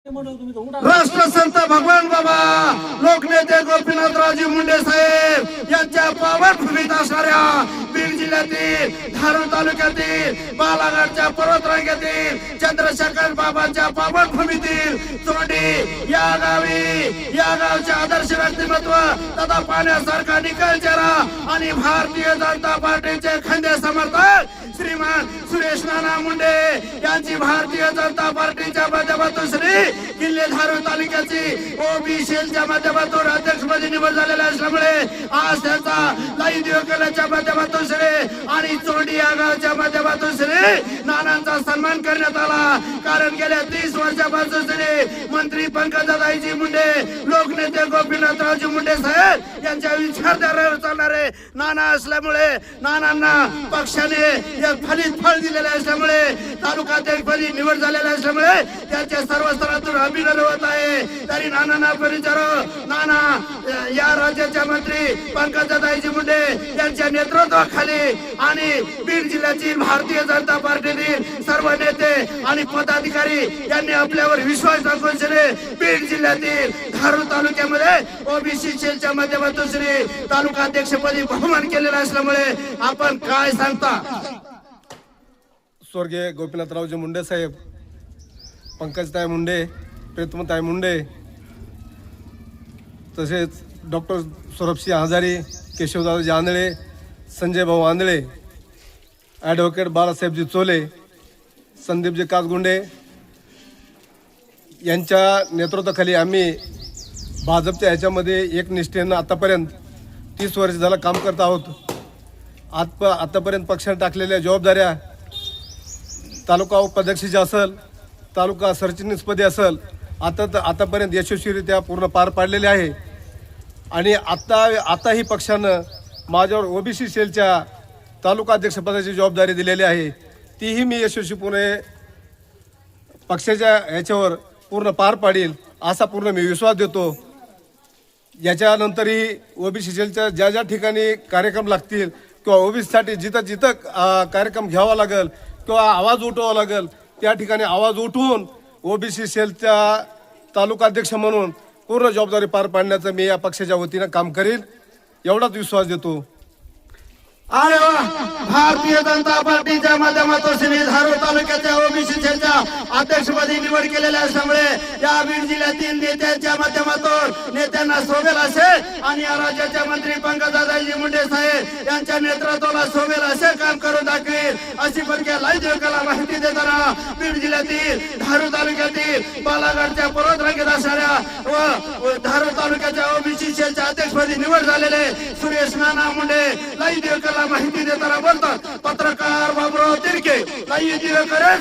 राष्ट्रसंत भगवान बाबा लोकनेते गोपीनाथरावजी मुंडे साहेब यांच्या पावनभूमीत असणाऱ्या बीड जिल्ह्यातील धारूर तालुक्यातील बालाघाटच्या पर्वतरांगेतील चंद्रशेखर बाबांच्या पावनभूमीतील चोंडी या गावचे आदर्श व्यक्तिमत्व तथा पाण्यासारखा निकल चेहरा आणि भारतीय जनता पार्टीचे खंदे समर्थक श्रीमान सुरेश नाना मुंडे यांची भारतीय जनता पार्टीच्या माध्यमातून श्री किल्ले धारूर तालुक्याची ओबीसीच्या माध्यमातून अध्यक्षपदी निवड झालेली असल्यामुळे आज त्यांचा लाईव्ह दिवकेलाच्या माध्यमातून श्री आणि चोंडी या गावच्या माध्यमातून श्री नानांचा सन्मान करण्यात आला। कारण गेल्या 30 वर्षापासून श्री मंत्री पंकजाताईजी मुंडे लोकनेते गोपीनाथरावजी मुंडे साहेब यांच्या विचारधारेवर चालणारे नाना असल्यामुळे नानांना पक्षाने एक फळ दिलेले असल्यामुळे तालुका अध्यक्षपदी निवड झालेली असल्यामुळे त्यांच्या सर्व स्तरातून अभिनंदन होत आहे। तरी नानांना परिचारो नाना या राज्याच्या मंत्री पंकजाताईजी मुंडे यांच्या नेतृत्वाखाली आणि बीड जिल्ह्यातील भारतीय जनता पार्टीतील सर्व नेते आणि पदाधिकारी यांनी आपल्यावर विश्वास दाखवून श्री बीड जिल्ह्यातील धारूर तालुक्यामध्ये ओबीसी सेलच्या माध्यमातून श्री तालुका अध्यक्षपदी बहुमान केलेला असल्यामुळे आपण काय सांगता? स्वर्गीय गोपीनाथरावजी मुंडे साहेब, पंकजताई मुंडे, प्रीतमताई मुंडे, तसेच डॉक्टर सौरभसिंह हजारी, केशवदादाजी आंधळे, संजय भाऊ आंधळे, ॲडव्होकेट बाळासाहेबजी चोले, संदीपजी कासगुंडे यांच्या नेतृत्वाखाली आम्ही भाजपच्या ह्याच्यामध्ये एकनिष्ठेनं आतापर्यंत 30 वर्ष झालं काम करत आहोत। आतापर्यंत पक्षाने टाकलेल्या जबाबदाऱ्या तालुका उपाध्यक्षाची असेल, तालुका सरचिटणीसपदी असेल, आतापर्यंत यशस्वीरित्या पूर्ण पार पाडलेले आहे। आणि आताही पक्षानं माझ्यावर ओबीसी सेलच्या तालुका अध्यक्षपदाची जबाबदारी दिलेली आहे, तीही मी यशस्वीपणे पक्षाच्या ह्याच्यावर पूर्ण पार पाडील असा पूर्ण मी विश्वास देतो। याच्यानंतरही ओबीसी सेलच्या ज्या ज्या ठिकाणी कार्यक्रम लागतील किंवा ओबीसीसाठी जिथं कार्यक्रम घ्यावा लागेल किंवा आवाज उठवावा लागेल त्या ठिकाणी आवाज उठवून ओबीसी सेलच्या तालुका अध्यक्ष म्हणून पूर्ण जबाबदारी पार पाडण्याचं मी या पक्षाच्या वतीनं काम करीन एवढाच विश्वास देतो। अरे वा, भारतीय जनता पार्टीच्या माध्यमातून श्री धारूर तालुक्याच्या ओबीसी सेलच्या अध्यक्षपदी निवड केलेल्या असल्यामुळे या बीड जिल्ह्यातील नेत्यांच्या माध्यमातून नेत्यांना शोभेल असे आणि या राज्याच्या मंत्री पंकजाताईजी मुंडे साहेब यांच्या नेतृत्वाला शोभेल असे काम करून दाखवेल अशी पत्रकार लाईव्ह दिवकेला माहिती देताना बीड जिल्ह्यातील धारूर तालुक्यातील बालाघाटच्या पर्वतरांगेत असणाऱ्या व धारूर तालुक्याच्या ओबीसी सेलच्या अध्यक्षपदी निवड झालेले सुरेश नाना मुंडे लाईव्ह दिवकेला माहिती देताना बोलतात पत्रकार बाबुराव तिरके, लाईव्ह दिवकेला